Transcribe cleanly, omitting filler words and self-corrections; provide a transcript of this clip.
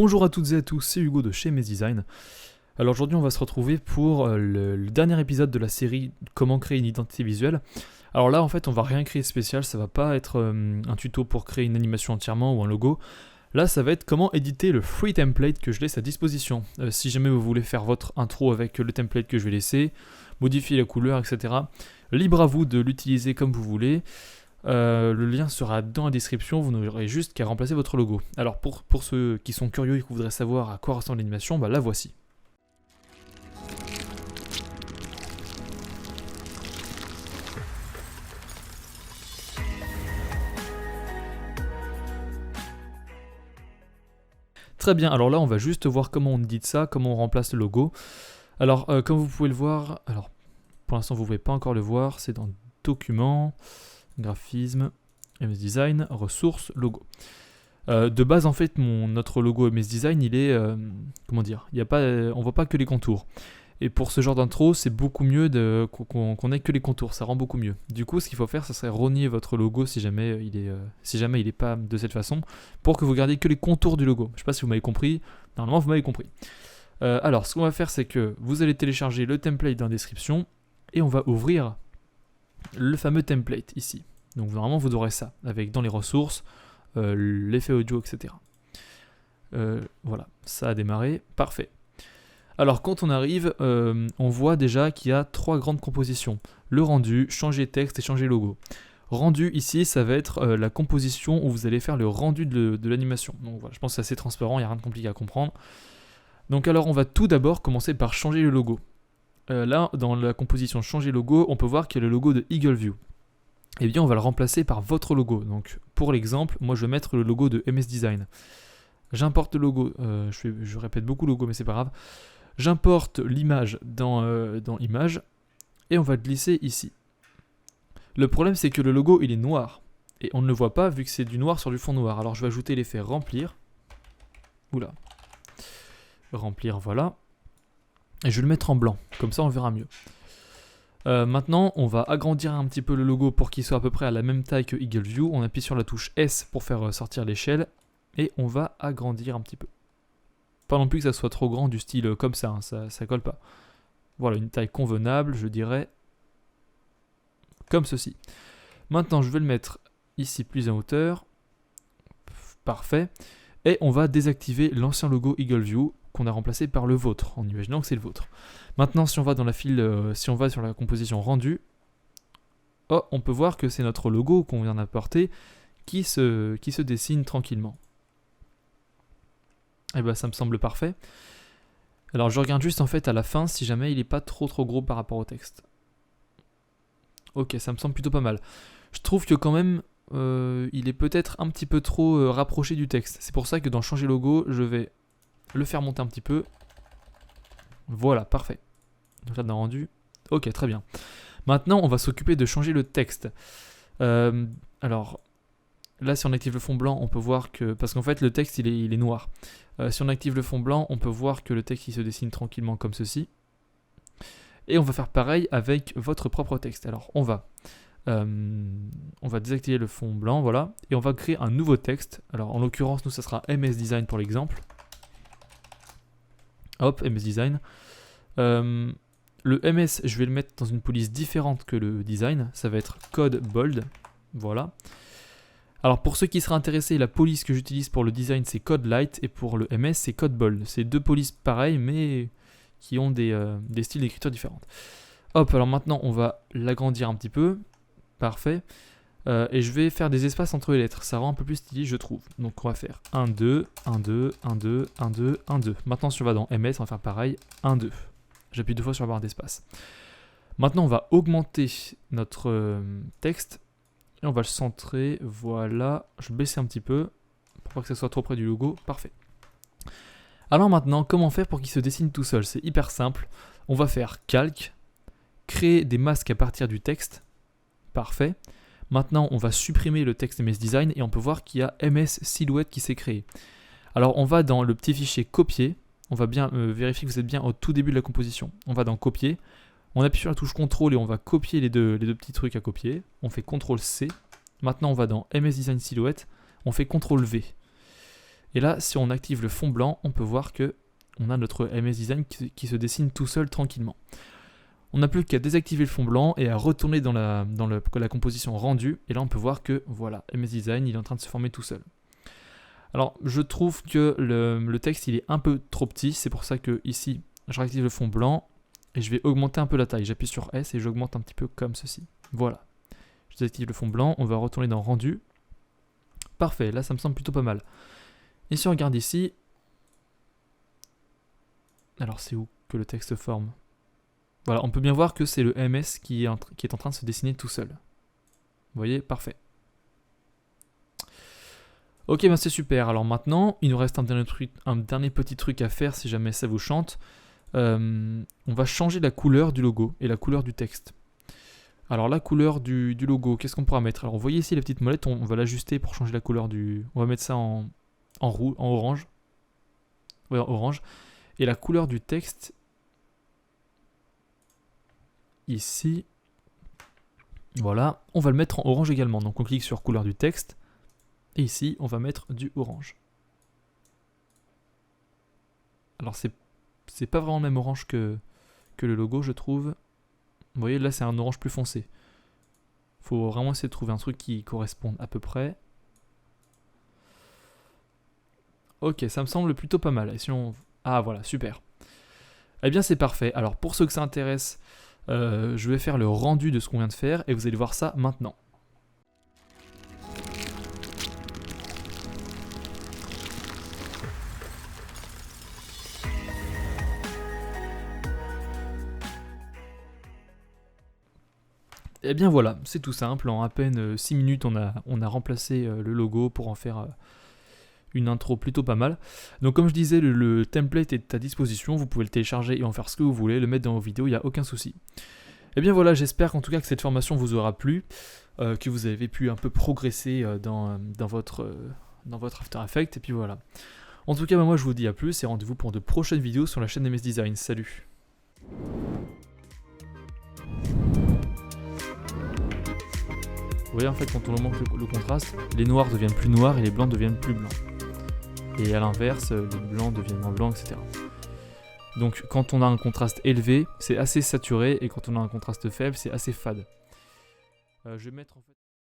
Bonjour à toutes et à tous, c'est Hugo de chez MS Design. Alors aujourd'hui on va se retrouver pour le dernier épisode de la série Comment créer une identité visuelle. Alors là en fait on va rien créer de spécial, ça va pas être un tuto pour créer une animation entièrement ou un logo. Là ça va être comment éditer le free template que je laisse à disposition. Si jamais vous voulez faire votre intro avec le template que je vais laisser, modifier la couleur, etc. Libre à vous de l'utiliser comme vous voulez. Le lien sera dans la description, vous n'aurez juste qu'à remplacer votre logo. Alors pour ceux qui sont curieux et qui voudraient savoir à quoi ressemble l'animation, la voici. Très bien, alors là on va juste voir comment on édite ça, comment on remplace le logo. Alors comme vous pouvez le voir, alors pour l'instant vous ne pouvez pas encore le voir, c'est dans Documents, Graphisme, MS Design, Ressources, Logo. De base en fait notre logo MS Design il est, on voit pas que les contours. Et pour ce genre d'intro c'est beaucoup mieux qu'on ait que les contours, ça rend beaucoup mieux. Du coup ce qu'il faut faire ça serait renier votre logo si jamais il est pas de cette façon, pour que vous gardiez que les contours du logo. Je sais pas si vous m'avez compris, normalement vous m'avez compris. Alors ce qu'on va faire c'est que vous allez télécharger le template dans la description et on va ouvrir le fameux template ici. Donc normalement vous aurez ça, avec dans les ressources, l'effet audio, etc. Voilà, ça a démarré, parfait. Alors quand on arrive, on voit déjà qu'il y a trois grandes compositions. Le rendu, changer texte et changer logo. Rendu ici, ça va être la composition où vous allez faire le rendu de l'animation. Donc voilà, je pense que c'est assez transparent, il n'y a rien de compliqué à comprendre. Donc alors on va tout d'abord commencer par changer le logo. Là, dans la composition changer logo, on peut voir qu'il y a le logo de EagleView. Eh bien, on va le remplacer par votre logo. Donc, pour l'exemple, moi, je vais mettre le logo de MS Design. J'importe le logo. Je répète beaucoup logo, mais c'est pas grave. J'importe l'image dans Images et on va le glisser ici. Le problème, c'est que le logo, il est noir. Et on ne le voit pas vu que c'est du noir sur du fond noir. Alors, je vais ajouter l'effet remplir. Oula. Remplir, voilà. Et je vais le mettre en blanc. Comme ça, on verra mieux. Maintenant, on va agrandir un petit peu le logo pour qu'il soit à peu près à la même taille que EagleView. On appuie sur la touche S pour faire sortir l'échelle et on va agrandir un petit peu. Pas non plus que ça soit trop grand du style comme ça, hein, ça colle pas. Voilà, une taille convenable, je dirais, comme ceci. Maintenant, je vais le mettre ici plus en hauteur. Parfait. Et on va désactiver l'ancien logo EagleView qu'on a remplacé par le vôtre, en imaginant que c'est le vôtre. Maintenant, si on va dans la file, si on va sur la composition rendu, on peut voir que c'est notre logo qu'on vient d'apporter qui se dessine tranquillement. Et ça me semble parfait. Alors je regarde juste en fait à la fin si jamais il n'est pas trop gros par rapport au texte. Ok, ça me semble plutôt pas mal. Je trouve que quand même il est peut-être un petit peu trop rapproché du texte. C'est pour ça que dans changer logo, je vais le faire monter un petit peu. Voilà, parfait. Donc là, dans rendu. Ok, très bien. Maintenant, on va s'occuper de changer le texte. Alors, là, si on active le fond blanc, on peut voir que... Parce qu'en fait, le texte, il est noir. Si on active le fond blanc, on peut voir que le texte, il se dessine tranquillement comme ceci. Et on va faire pareil avec votre propre texte. Alors, on va désactiver le fond blanc, voilà. Et on va créer un nouveau texte. Alors, en l'occurrence, nous, ça sera MS Design pour l'exemple. Hop, MS Design. Le MS, je vais le mettre dans une police différente que le design. Ça va être code bold. Voilà. Alors pour ceux qui seraient intéressés, la police que j'utilise pour le design, c'est code light. Et pour le MS, c'est code bold. C'est deux polices pareilles, mais qui ont des styles d'écriture différents. Hop, alors maintenant, on va l'agrandir un petit peu. Parfait. Et je vais faire des espaces entre les lettres. Ça rend un peu plus stylé, je trouve. Donc on va faire 1, 2, 1, 2, 1, 2, 1, 2, 1, 2. Maintenant, si on va dans MS, on va faire pareil, 1, 2. J'appuie deux fois sur la barre d'espace. Maintenant, on va augmenter notre texte. Et on va le centrer. Voilà. Je vais baisser un petit peu. Pour pas que ça soit trop près du logo. Parfait. Alors maintenant, comment faire pour qu'il se dessine tout seul? C'est hyper simple. On va faire calque. Créer des masques à partir du texte. Parfait. Maintenant, on va supprimer le texte MS Design et on peut voir qu'il y a MS Silhouette qui s'est créé. Alors, on va dans le petit fichier copier. On va bien vérifier que vous êtes bien au tout début de la composition. On va dans copier. On appuie sur la touche CTRL et on va copier les deux petits trucs à copier. On fait CTRL C. Maintenant, on va dans MS Design Silhouette. On fait CTRL V. Et là, si on active le fond blanc, on peut voir que on a notre MS Design qui se dessine tout seul tranquillement. On n'a plus qu'à désactiver le fond blanc et à retourner dans la composition rendue. Et là, on peut voir que voilà, MS Design, il est en train de se former tout seul. Alors, je trouve que le texte, il est un peu trop petit. C'est pour ça que ici, je réactive le fond blanc et je vais augmenter un peu la taille. J'appuie sur S et j'augmente un petit peu comme ceci. Voilà. Je désactive le fond blanc. On va retourner dans rendu. Parfait. Là, ça me semble plutôt pas mal. Et si on regarde ici, alors c'est où que le texte forme? Voilà, on peut bien voir que c'est le MS qui est en train de se dessiner tout seul. Vous voyez, parfait. Ok, ben c'est super. Alors maintenant, il nous reste un dernier petit truc à faire si jamais ça vous chante. On va changer la couleur du logo et la couleur du texte. Alors la couleur du logo, qu'est-ce qu'on pourra mettre? Alors vous voyez ici la petite molette, on va l'ajuster pour changer la couleur du... On va mettre ça en orange. Ouais, en orange. Et la couleur du texte, ici, voilà, on va le mettre en orange également. Donc on clique sur couleur du texte, et ici, on va mettre du orange. Alors c'est pas vraiment le même orange que le logo, je trouve. Vous voyez, là c'est un orange plus foncé. Faut vraiment essayer de trouver un truc qui corresponde à peu près. Ok, ça me semble plutôt pas mal. Et si on... Ah voilà, super. Eh bien c'est parfait. Alors pour ceux que ça intéresse, je vais faire le rendu de ce qu'on vient de faire et vous allez voir ça maintenant. Et bien voilà, c'est tout simple. En à peine 6 minutes, on a remplacé le logo pour en faire une intro plutôt pas mal. Donc comme je disais, le template est à disposition. Vous pouvez le télécharger et en faire ce que vous voulez, le mettre dans vos vidéos, il n'y a aucun souci. Et bien voilà, j'espère qu'en tout cas que cette formation vous aura plu, que vous avez pu un peu progresser dans votre After Effects. Et puis voilà. En tout cas, moi je vous dis à plus et rendez-vous pour de prochaines vidéos sur la chaîne MS Design. Salut! Vous voyez en fait quand on augmente le contraste, les noirs deviennent plus noirs et les blancs deviennent plus blancs. Et à l'inverse, les blancs deviennent moins blancs, etc. Donc quand on a un contraste élevé, c'est assez saturé et quand on a un contraste faible, c'est assez fade. Je vais mettre en fait...